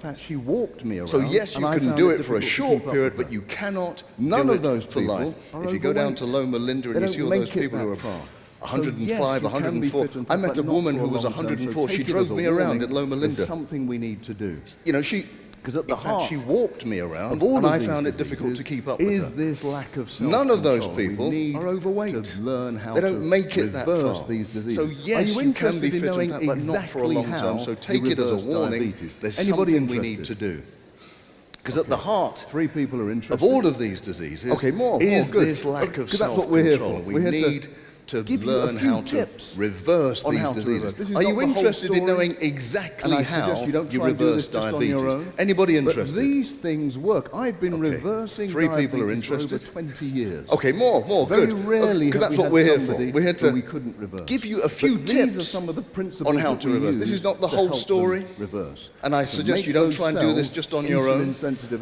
fact, she walked me around. So yes, you can do it for a short period, but you cannot do it for life. If you go down to Loma Linda and you see all those people who are 105, 104. I met a woman who was 104. She drove me around at Loma Linda. There's something we need to do. You know, because at the heart, she walked me around, and I found it difficult to keep up with her. Is this lack of self-control? None of those people are overweight. To learn how they don't make it that far. These diseases. So yes, you can be fit and fat, but not for a long time. So take it as a warning. There's something we need to do. Because at the heart 3 people are interested. of all of these diseases is this lack of self-control. That's what we're here for. We need to learn how to reverse these diseases. Are you interested in knowing exactly how you reverse diabetes? Anybody interested? But these things work. I've been reversing 3 people are diabetes interested. for over 20 years. Okay, more, Very good. Rarely because that's what we're here for. We're here to we couldn't reverse. give you a few But tips these are some of the principles on how to reverse. This is not the whole story. Reverse. And I suggest you don't try and do this just on your own.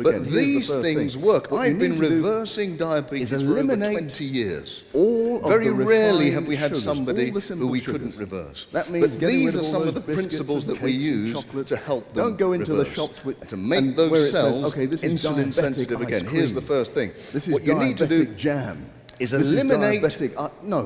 But these things work. I've been reversing diabetes for over 20 years. Very rarely have we had somebody who we couldn't reverse. That means but these are some of the principles that we use to help them Don't go into reverse. the shops to make those cells this is insulin sensitive again. Here's the first thing. This is what you need to do jam. is eliminate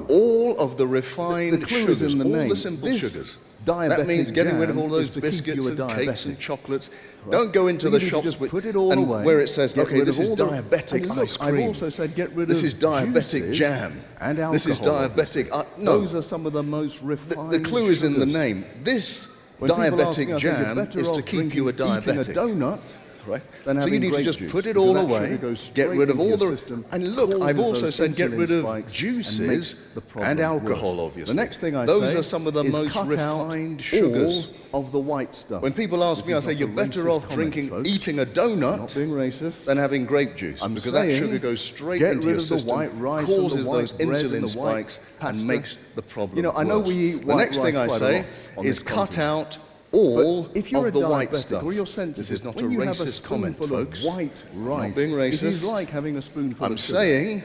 all of the refined sugars, all the simple sugars. That means getting rid of all those biscuits and cakes and chocolates. Don't go into the shops and where it says, okay, this is diabetic ice cream. I've also said get rid this of is diabetic jam. And alcohol. This is diabetic. Those are some of the most refined. The clue is in the name. This diabetic jam is to keep you a diabetic. A donut. Right. So you need to just put it all away, get rid of all the... And look, I've also said get rid of juices and alcohol, obviously. The next thing I say those are some of the most refined sugars. All of the white stuff. When people ask me, I say you're better off eating a donut than having grape juice, because that sugar goes straight into your system, causes those insulin spikes, and makes the problem worse. I know we eat white rice. The next thing I say is cut out all of the white stuff. This is not a racist comment, folks. White rice. I'm not being racist. It is like having a spoonful of sugar. I'm saying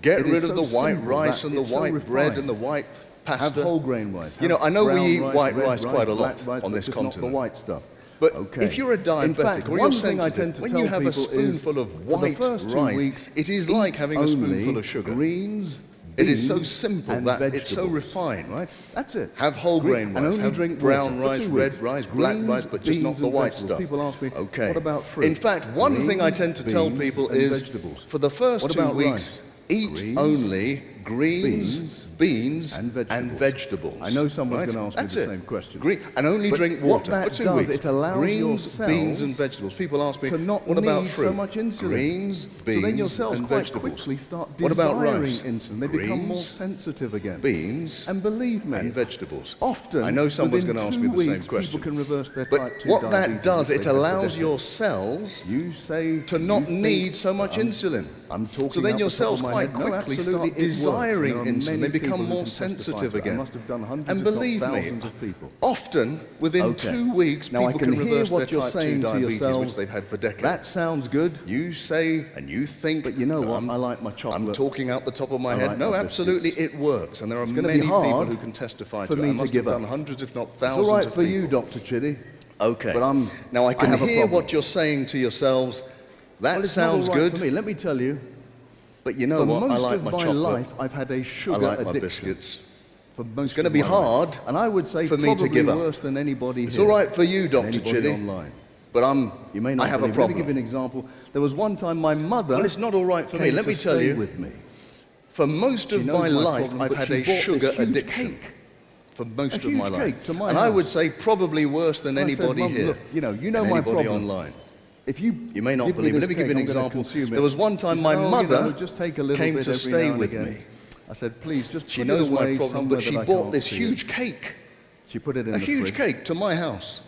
get rid of the white rice and the white bread and the white pasta. Have whole grain rice. I know we eat white rice quite a lot on this continent. Not the white stuff. But if you're a diabetic or you're sensitive, when you have a spoonful of white rice, it is like having a spoonful of sugar. Greens, it is so simple that it's so refined. Right? That's it. Have whole grain rice, have brown rice, red rice, black rice, but just not the white stuff. People ask me, okay. What about fruit? In fact, one thing I tend to tell people is, for the first 2 weeks, eat only greens, beans, and vegetables. I know someone's going to ask me the same question. And only drink water for 2 weeks. It allows greens, beans, and vegetables. People ask me, what about fruit? So much insulin. Greens, beans, so then your cells and quite vegetables. Quickly start what about desiring rice? Insulin. They become more sensitive again. Beans, and believe me, and vegetables. Often, I know someone's going to ask me the same question. People can reverse their but type 2 what diabetes that does, it allows your cells to not need so much insulin. So then your cells quite quickly start desiring insulin. They become more sensitive again. And believe me, often within 2 weeks, people can reverse their type 2 diabetes, which they've had for decades. That sounds good. You say and you think, but you know what? I like my chocolate. I'm talking out the top of my head. No, absolutely, it works. And there are many people who can testify to it. I must have done hundreds, if not thousands, it's all right of for people. you, Dr. Chitty. Okay. But now I can hear what you're saying to yourselves. That sounds good. For me. Let me tell you. But you know what? I like my chocolate. For most of my life, I've had a sugar addiction. I like my biscuits. It's going to be hard, and I would say for me to give up. Worse than anybody it's here. all right for you, Dr. Chitty. Online. But you may not I have a problem. Let me give you an example. There was one time my mother. Well, it's not all right for me. Let me tell you. With me. For most of my life, I've had a sugar addiction. For most of my life, and I would say probably worse than anybody here. Look, you know my problem. Online. If you may not believe it. Let me give you an example. There was one time my mother came to stay with me. I said, please, just she knows my problem, but she bought this huge cake. She put it in a huge cake to my house.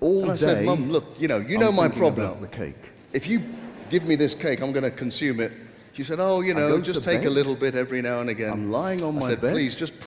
All day. I said, Mum, look, you know my problem. The cake. If you give me this cake, I'm going to consume it. She said, oh, just take a little bit every now and again. I'm lying on my bed. I said, please, just